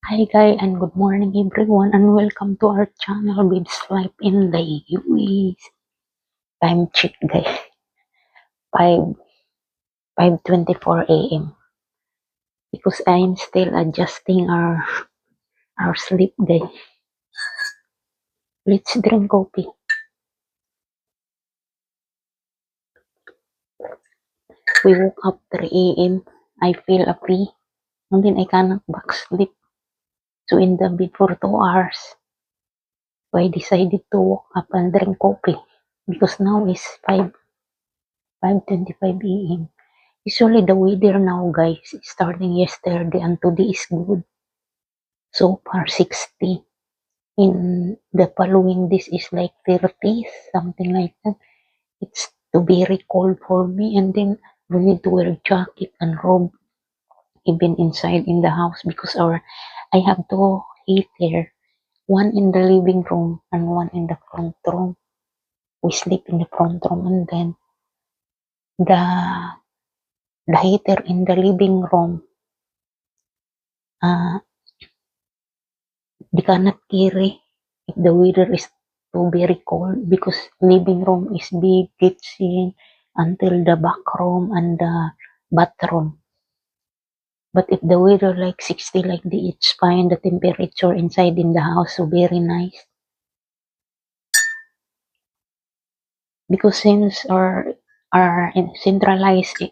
Hi guys and good morning everyone and welcome to our channel Bib's Life in the US. Time check guys. 5:24 a.m. because I'm still adjusting our sleep guys. Let's drink coffee. We woke up 3 a.m. I feel free and then I cannot back sleep. So in the bed for 2 hours. So I decided to wake up and drink coffee because now is 5:25 a.m. Usually the weather now guys starting yesterday and today is good. So far 60. In the following days is like 30, something like that. It's too very cold for me and then we need to wear jacket and robe even inside in the house because I have two heater, one in the living room and one in the front room. We sleep in the front room and then the the heater in the living room uh they cannot carry if the weather is too very cold because living room is big, kitchen until the back room and the bathroom. But if the weather like 60 like the it's fine, the temperature inside in the house so very nice. Because since our centralized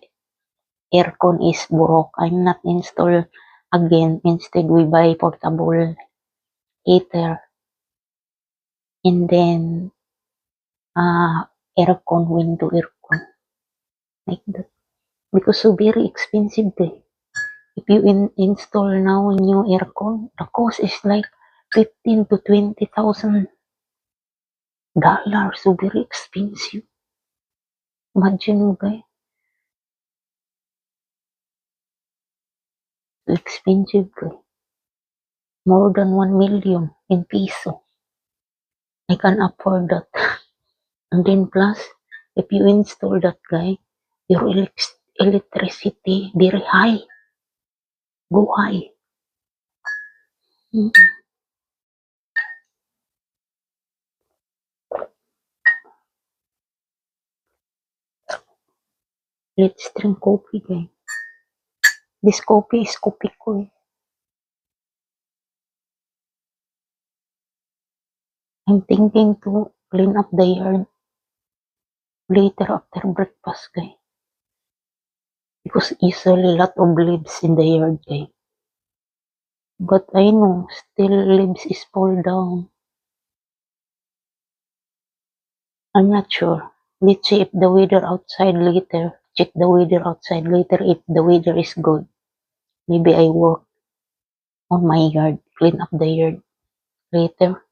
aircon is broke, I'm not install again. Instead we buy portable heater and then aircon, window aircon like that. Because so very expensive eh. If you install now a new aircon, the cost is like 15 to 20,000 dollars. So very expensive. Imagine mo guys, so expensive guys. More than 1 million in peso. I can afford that. And then plus, if you install that guy, your electricity very high. Go high. Mm. Let's drink coffee guys. This coffee is coffee ko eh. I'm thinking to clean up the yard later after breakfast guys. Because usually lot of leaves in the yard guys. But I know still leaves is fall down. I'm not sure. Let's see if the weather outside later. Check the weather outside later if the weather is good. Maybe I work on my yard, clean up the yard later.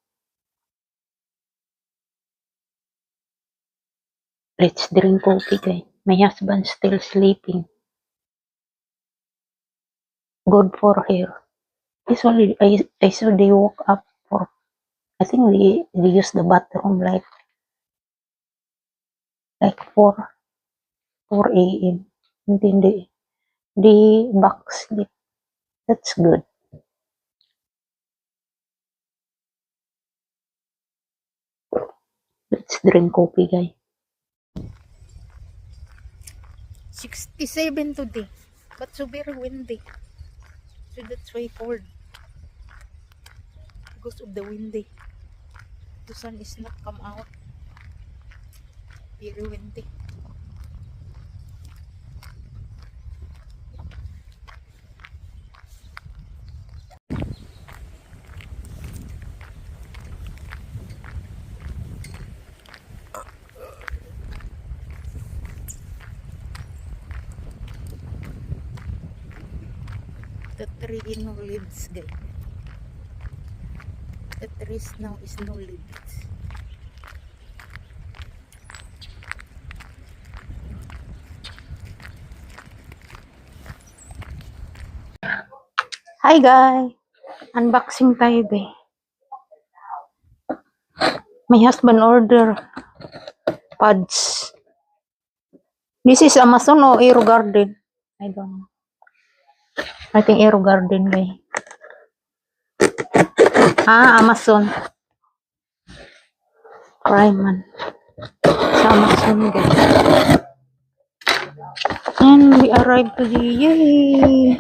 Let's drink coffee guys. My husband's still sleeping. Good for her. Usually I saw they woke up for I think they use the bathroom like 4 a.m. and then they back sleep. That's good. Let's drink coffee guys. 67 today, but so very windy. So that's why cold because of the windy. The sun is not come out. Very windy. The tree no leaves, guys. The trees now is no leaves. Hi guys. Unboxing tayo guys. My husband order pads. This is Amazon or Aero Garden? I don't know. I think Aero Garden guys. Amazon. Prime man. Sa Amazon, guys. And we arrived today. Yay!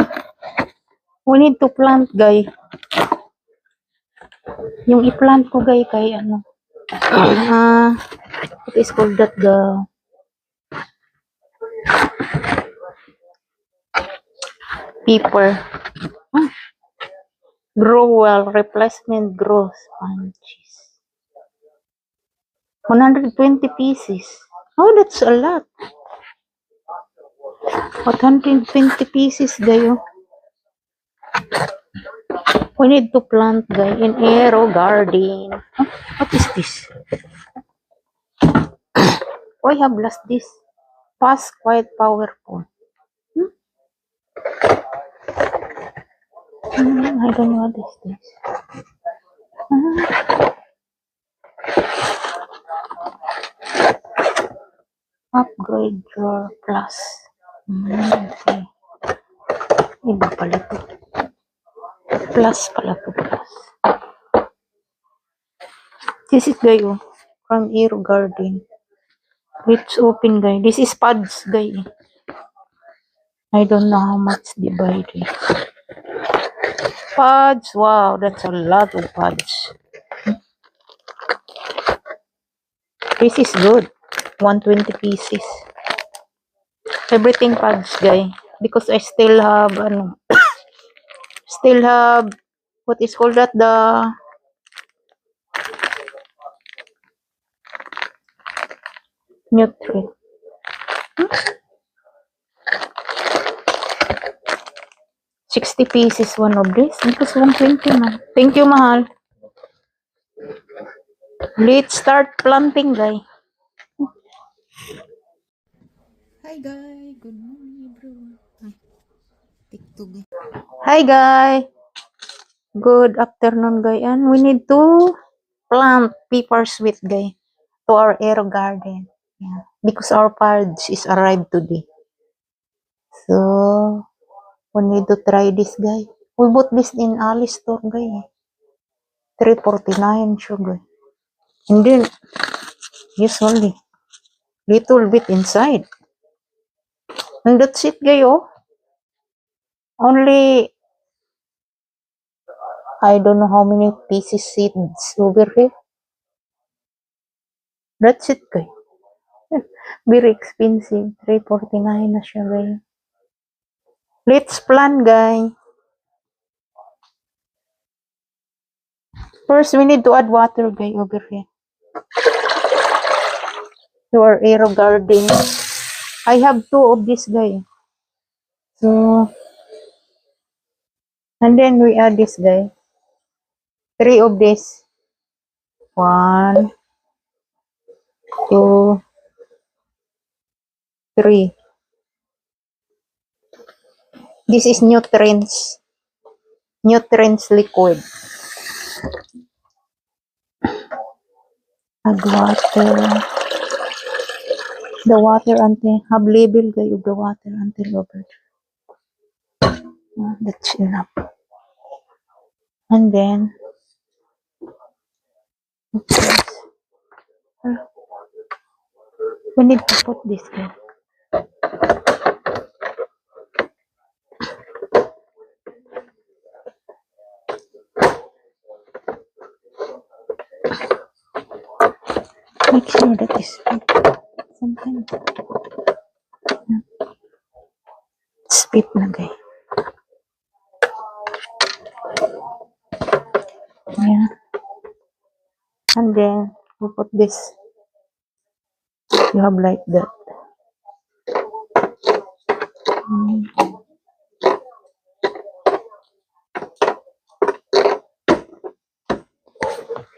We need to plant, guys. Yung i-plant ko, guys, kay ano. What is called that, the pepper. Grow well, replacement growth sponges. 120 pieces. Oh, that's a lot. 120 pieces, guys. We need to plant, guys, in Aero Garden. Huh? What is this? Oh, I have lost this. Fast, quite powerful. I don't know what is this. Upgrade drawer plus. Okay. Iba pala to. Plus pala to, plus. This is guys, from Aero Garden. Let's open, guys. This is pods, guys. I don't know how much they buy this. Pods, wow, that's a lot of pods. This is good. 120 pieces. Everything pods, guys. Because I still have, what is called that, the nutrient. 60 pieces one of this. Because 120 man. Thank you, mahal. Let's start planting, guys. Hi guys, good morning everyone. Hi, TikTok. Hi, guys. Good afternoon, guys. And we need to plant pepper sweet, guys, to our Aero Garden. Yeah. Because our pods is arrived today. So, we need to try this, guys. We bought this in Alice store, guys. $3.49, sure, guys. And then, usually, little bit inside. And that's it, guys, oh. Only, I don't know how many pieces seeds over here. That's it, guys. Very expensive. $3.49 na siya, guys. Let's plant, guys. First, we need to add water, guys, over here. To our Aero Garden. I have 2 of this, guys. So, and then we add this, guys. 3 of this. 1, 2, 3. This is nutrients. Nutrients liquid. Add water. The water until have label, guys, of the water until over. That's enough. And then, we need to put this, guys. Make sure that is sometimes spit na, guys. Yeah. And then we put this. You have like that.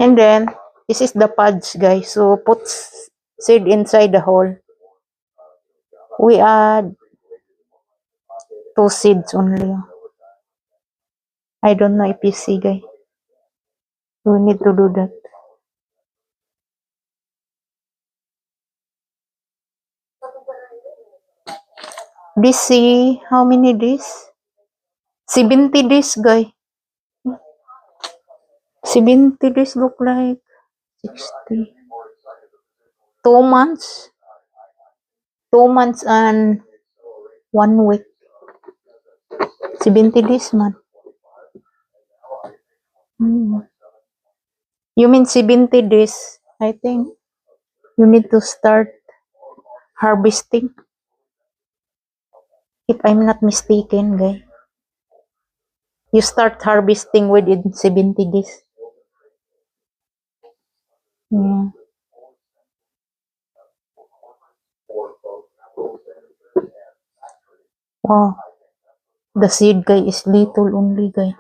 And then this is the pods, guys. So put seed inside the hole. We add 2 seeds only. I don't know if you see, guys. We need to do that. This, see how many days? 70 days, guys. 70 days look like 60. 2 months. 2 months and 1 week. 70 days man. You mean 70 days? I think you need to start harvesting. If I'm not mistaken, guys. You start harvesting within 70 days. Yeah. Wow. The seed, guy, is little only, guy.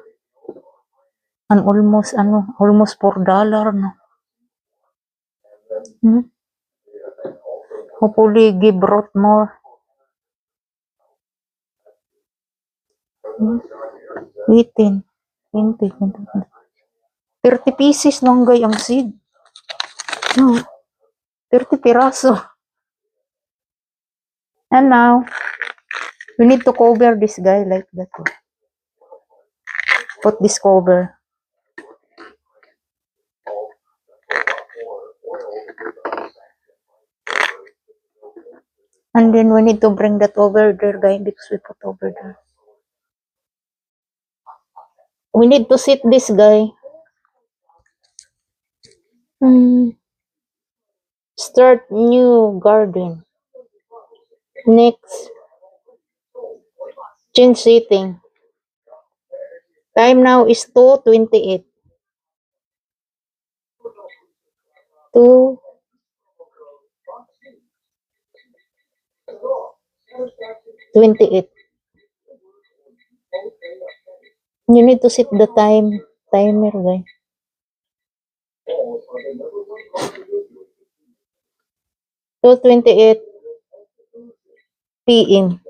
And almost $4, no? Hopefully, give growth more. 18, 20, 30 pieces lang, guy, ang seed. No. 30 piraso. And now, we need to cover this guy like that. Put this cover. And then we need to bring that over there, guy, because we put over there. We need to sit this guy. Start new garden. Next. Change seating. Time now is 2:28. 2:28. You need to set the timer, guy. 2:28 p.m.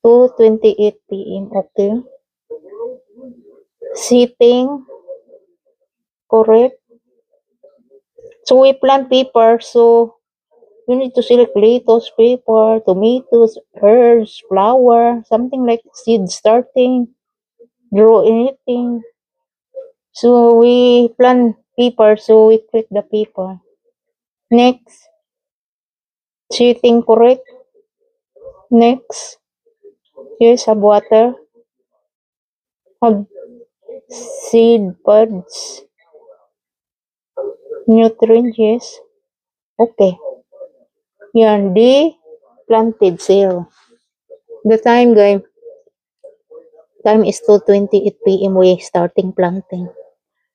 2:28 p.m. Okay. Sitting correct. So we plant pepper, so you need to select lettuce, pepper, tomatoes, herbs, flower, something like seed starting, grow anything. So we plant pepper, so we click the pepper. Next, sitting correct. Next, yes, have water. Have seed pods. Nutrients, yes. Okay. Yan, planted 0. The time, guys. Time is 2:28 p.m. We starting planting.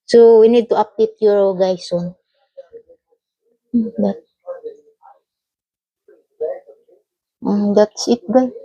So we need to update you guys soon. That's it, guys.